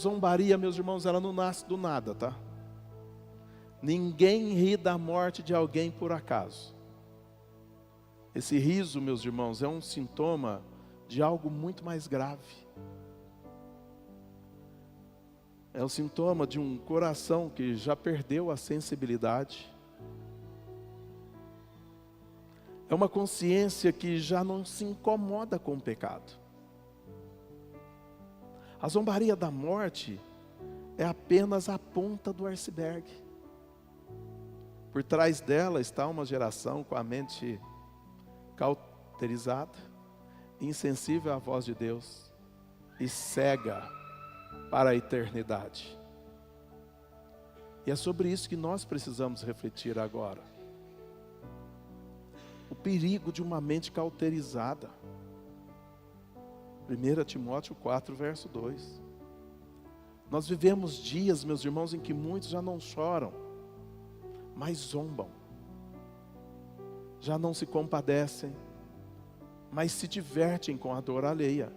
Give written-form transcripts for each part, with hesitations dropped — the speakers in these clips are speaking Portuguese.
Zombaria, meus irmãos, ela não nasce do nada, tá? Ninguém ri da morte de alguém por acaso. Esse riso, meus irmãos, é um sintoma de algo muito mais grave. É o sintoma de um coração que já perdeu a sensibilidade. É uma consciência que já não se incomoda com o pecado. A zombaria da morte é apenas a ponta do iceberg. Por trás dela está uma geração com a mente cauterizada, insensível à voz de Deus e cega para a eternidade. E é sobre isso que nós precisamos refletir agora. O perigo de uma mente cauterizada. 1 Timóteo 4, verso 2. Nós vivemos dias, meus irmãos, em que muitos já não choram, mas zombam. Já não se compadecem, mas se divertem com a dor alheia.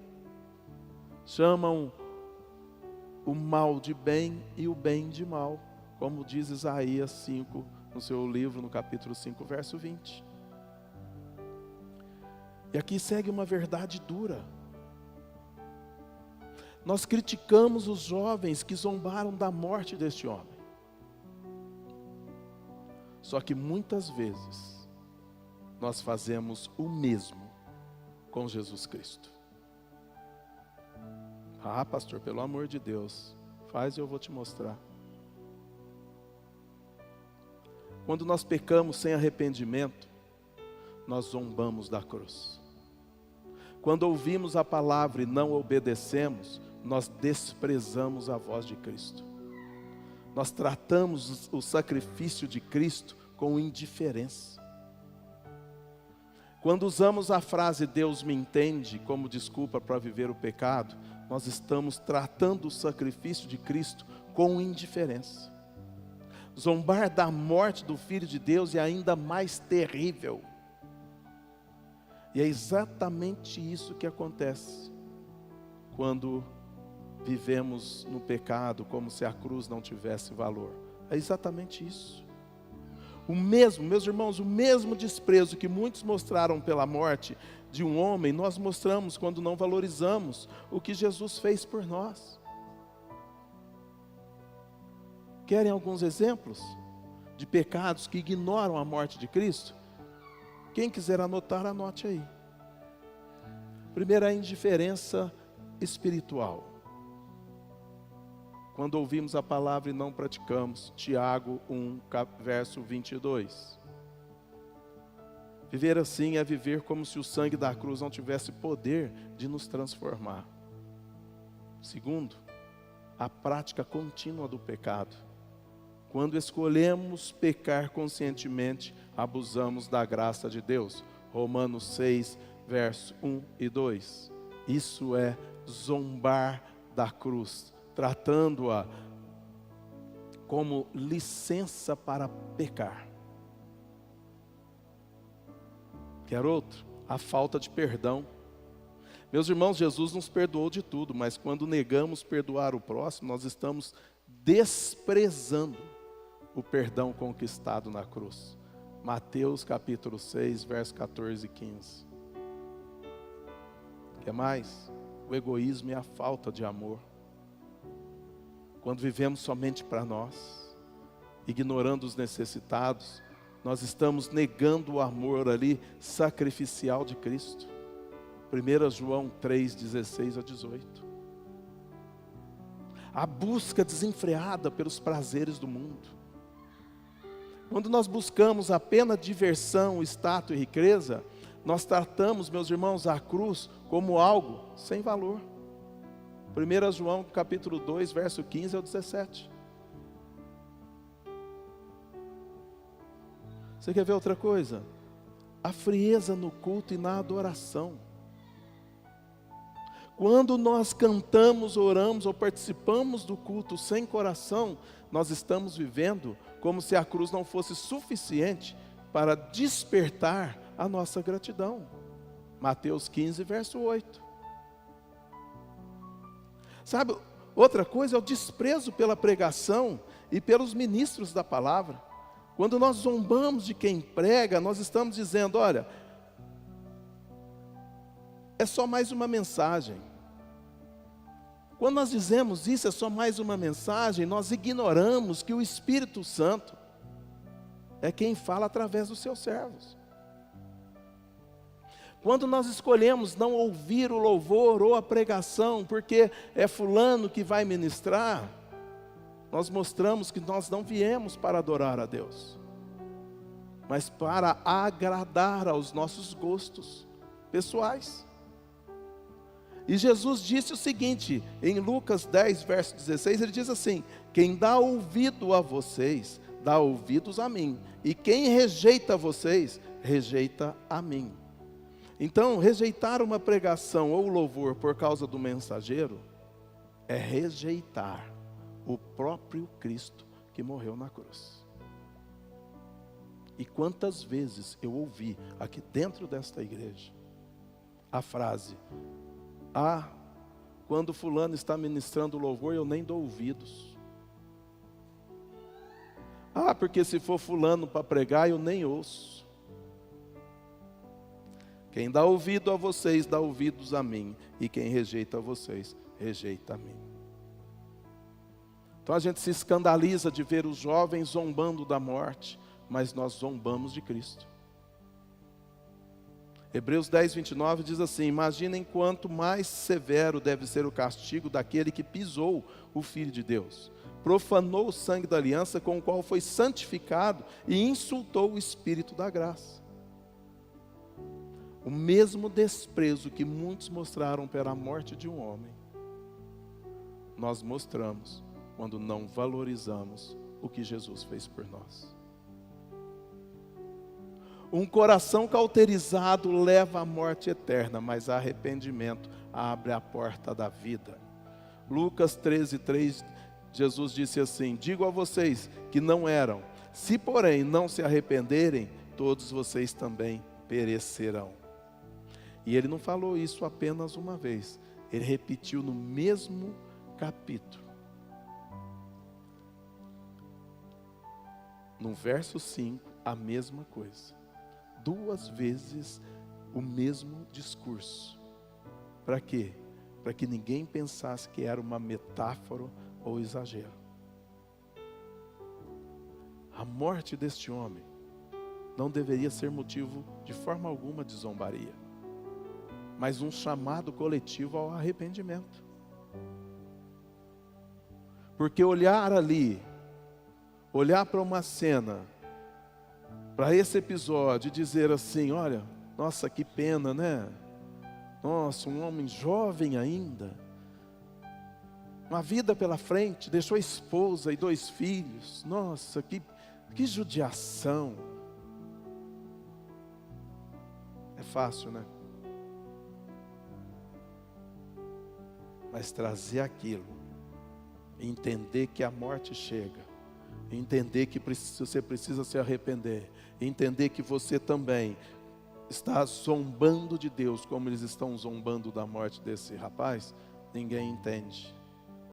Chamam o mal de bem e o bem de mal, como diz Isaías 5, no seu livro, no capítulo 5, verso 20. E aqui segue uma verdade dura. Nós criticamos os jovens que zombaram da morte deste homem. Só que muitas vezes nós fazemos o mesmo com Jesus Cristo. Ah, pastor, pelo amor de Deus, faz e eu vou te mostrar. Quando nós pecamos sem arrependimento, nós zombamos da cruz. Quando ouvimos a palavra e não obedecemos, nós desprezamos a voz de Cristo. Nós tratamos o sacrifício de Cristo com indiferença. Quando usamos a frase Deus me entende como desculpa para viver o pecado, nós estamos tratando o sacrifício de Cristo com indiferença. Zombar da morte do Filho de Deus é ainda mais terrível. E é exatamente isso que acontece quando vivemos no pecado, como se a cruz não tivesse valor. É exatamente isso. O mesmo, meus irmãos, o mesmo desprezo que muitos mostraram pela morte de um homem, nós mostramos quando não valorizamos o que Jesus fez por nós. Querem alguns exemplos de pecados que ignoram a morte de Cristo? Quem quiser anotar, anote aí. Primeiro, a indiferença espiritual. Quando ouvimos a palavra e não praticamos, Tiago 1, verso 22. Viver assim é viver como se o sangue da cruz não tivesse poder de nos transformar. Segundo, a prática contínua do pecado. Quando escolhemos pecar conscientemente, abusamos da graça de Deus. Romanos 6, verso 1 e 2. Isso é zombar da cruz, tratando-a como licença para pecar. Quer outro? A falta de perdão. Meus irmãos, Jesus nos perdoou de tudo, mas quando negamos perdoar o próximo, nós estamos desprezando o perdão conquistado na cruz. Mateus capítulo 6, verso 14 e 15. Quer mais? O egoísmo e a falta de amor. Quando vivemos somente para nós, ignorando os necessitados, nós estamos negando o amor ali sacrificial de Cristo. 1 João 3, 16 a 18. A busca desenfreada pelos prazeres do mundo. Quando nós buscamos apenas diversão, status e riqueza, nós tratamos, meus irmãos, a cruz como algo sem valor. 1 João capítulo 2, verso 15 ao 17. Você quer ver outra coisa? A frieza no culto e na adoração. Quando nós cantamos, oramos ou participamos do culto sem coração, nós estamos vivendo como se a cruz não fosse suficiente para despertar a nossa gratidão. Mateus 15, verso 8. Sabe, Outra coisa é o desprezo pela pregação e pelos ministros da palavra. Quando nós zombamos de quem prega, nós estamos dizendo, olha, é só mais uma mensagem. Quando nós dizemos isso, é só mais uma mensagem, nós ignoramos que o Espírito Santo é quem fala através dos seus servos. Quando nós escolhemos não ouvir o louvor ou a pregação, porque é fulano que vai ministrar, nós mostramos que nós não viemos para adorar a Deus, mas para agradar aos nossos gostos pessoais. E Jesus disse o seguinte, em Lucas 10, verso 16, ele diz assim, quem dá ouvido a vocês, dá ouvidos a mim, e quem rejeita vocês, rejeita a mim. Então, rejeitar uma pregação ou louvor por causa do mensageiro, é rejeitar o próprio Cristo que morreu na cruz. E quantas vezes eu ouvi aqui dentro desta igreja, a frase, quando fulano está ministrando louvor, eu nem dou ouvidos. Porque se for fulano para pregar, eu nem ouço. Quem dá ouvido a vocês, dá ouvidos a mim. E quem rejeita a vocês, rejeita a mim. Então a gente se escandaliza de ver os jovens zombando da morte, mas nós zombamos de Cristo. Hebreus 10, 29 diz assim, imaginem quanto mais severo deve ser o castigo daquele que pisou o Filho de Deus, profanou o sangue da aliança com o qual foi santificado e insultou o Espírito da graça. O mesmo desprezo que muitos mostraram pela morte de um homem, nós mostramos quando não valorizamos o que Jesus fez por nós. Um coração cauterizado leva à morte eterna, mas arrependimento abre a porta da vida. Lucas 13, 3, Jesus disse assim, digo a vocês que não eram, se porém não se arrependerem, todos vocês também perecerão. E ele não falou isso apenas uma vez, ele repetiu no mesmo capítulo. No verso 5, a mesma coisa. 2 vezes o mesmo discurso. Para quê? Para que ninguém pensasse que era uma metáfora ou exagero. A morte deste homem não deveria ser motivo de forma alguma de zombaria, mas um chamado coletivo ao arrependimento. Porque olhar ali, olhar para uma cena, para esse episódio e dizer assim, olha, nossa, que pena, né? Nossa, um homem jovem ainda, uma vida pela frente, deixou a esposa e 2 filhos, nossa, que judiação. É fácil, né? Mas trazer aquilo, entender que a morte chega, entender que você precisa se arrepender, entender que você também está zombando de Deus, como eles estão zombando da morte desse rapaz, ninguém entende.